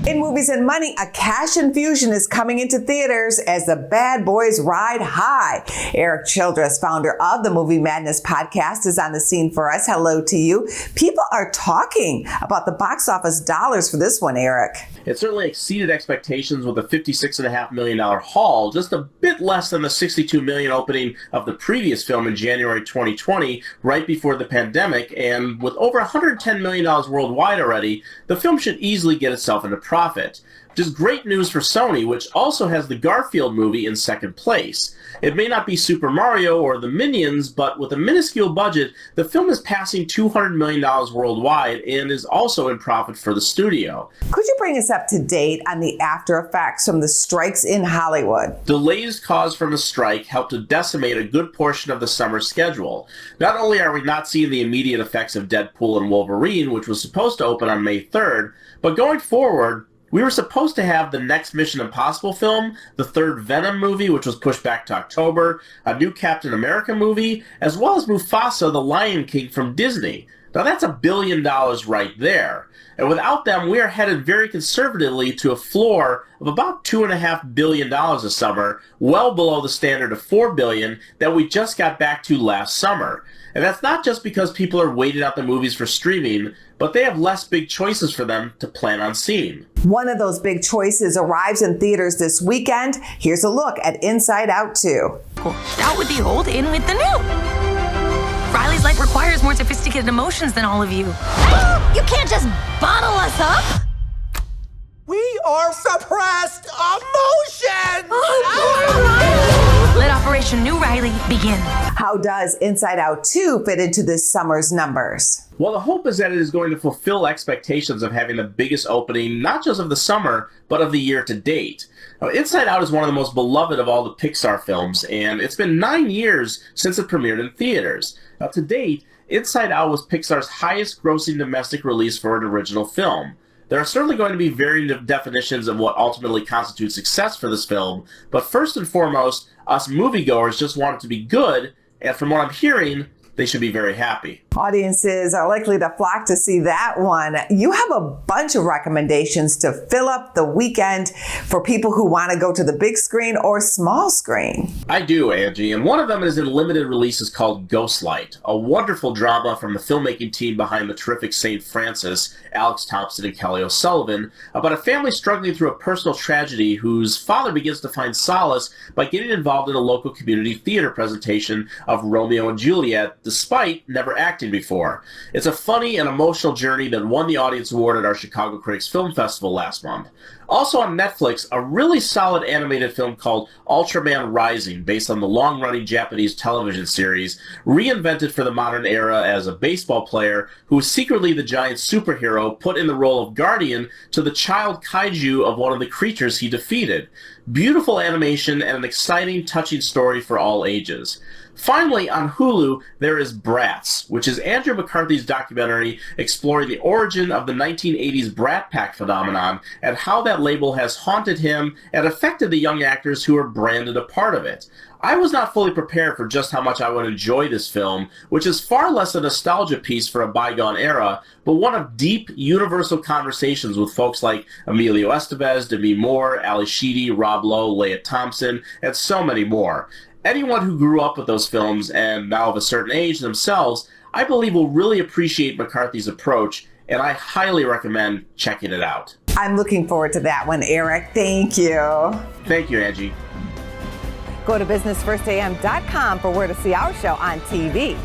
In Movies and Money, a cash infusion is coming into theaters as the bad boys ride high. Erik, Childress, founder of the Movie Madness podcast, is on the scene for us. Hello to you. People are talking about the box office dollars for this one, Erik. It certainly exceeded expectations with a $56.5 million haul, just a bit less than the $62 million opening of the previous film in January 2020, right before the pandemic. And with over $110 million worldwide already, the film should easily get itself into profit, which is great news for Sony, which also has the Garfield movie in second place. It may not be Super Mario or the Minions, but with a minuscule budget, the film is passing $200 million worldwide and is also in profit for the studio. Could you bring us up to date on the after effects from the strikes in Hollywood? Delays caused from the strike helped to decimate a good portion of the summer schedule. Not only are we not seeing the immediate effects of Deadpool and Wolverine, which was supposed to open on May 3rd, but going forward, we were supposed to have the next Mission Impossible film, the third Venom movie, which was pushed back to October, a new Captain America movie, as well as Mufasa, the Lion King from Disney. Now that's $1 billion right there. And without them, we are headed very conservatively to a floor of about $2.5 billion a summer, well below the standard of $4 billion that we just got back to last summer. And that's not just because people are waiting out the movies for streaming, but they have less big choices for them to plan on seeing. One of those big choices arrives in theaters this weekend. Here's a look at Inside Out 2. Out with the old, in with the new. Riley's life requires more sophisticated emotions than all of you. You can't just bottle us up. We are suppressed emotions! Let Operation New Riley begin. How does Inside Out 2 fit into this summer's numbers? Well, the hope is that it is going to fulfill expectations of having the biggest opening, not just of the summer, but of the year to date. Now, Inside Out is one of the most beloved of all the Pixar films, and it's been 9 years since it premiered in theaters. Now, to date, Inside Out was Pixar's highest grossing domestic release for an original film. There are certainly going to be varying definitions of what ultimately constitutes success for this film, but first and foremost, us moviegoers just want it to be good, and from what I'm hearing, they should be very happy. Audiences are likely to flock to see that one. You have a bunch of recommendations to fill up the weekend for people who want to go to the big screen or small screen. I do, Angie, and one of them is in limited releases called Ghostlight, a wonderful drama from the filmmaking team behind the terrific St. Francis, Alex Thompson and Kelly O'Sullivan, about a family struggling through a personal tragedy whose father begins to find solace by getting involved in a local community theater presentation of Romeo and Juliet, despite never acting before. It's a funny and emotional journey that won the Audience Award at our Chicago Critics Film Festival last month. Also on Netflix, a really solid animated film called Ultraman Rising, based on the long-running Japanese television series, reinvented for the modern era as a baseball player who is secretly the giant superhero put in the role of guardian to the child kaiju of one of the creatures he defeated. Beautiful animation and an exciting, touching story for all ages. Finally, on Hulu, there is Brats, which is Andrew McCarthy's documentary exploring the origin of the 1980s Brat Pack phenomenon and how that label has haunted him and affected the young actors who are branded a part of it. I was not fully prepared for just how much I would enjoy this film, which is far less a nostalgia piece for a bygone era, but one of deep, universal conversations with folks like Emilio Estevez, Demi Moore, Ali Sheedy, Rob Lowe, Leah Thompson, and so many more. Anyone who grew up with those films and now of a certain age themselves, I believe will really appreciate McCarthy's approach, and I highly recommend checking it out. I'm looking forward to that one, Erik. Thank you. Thank you, Angie. Go to businessfirstam.com for where to see our show on TV.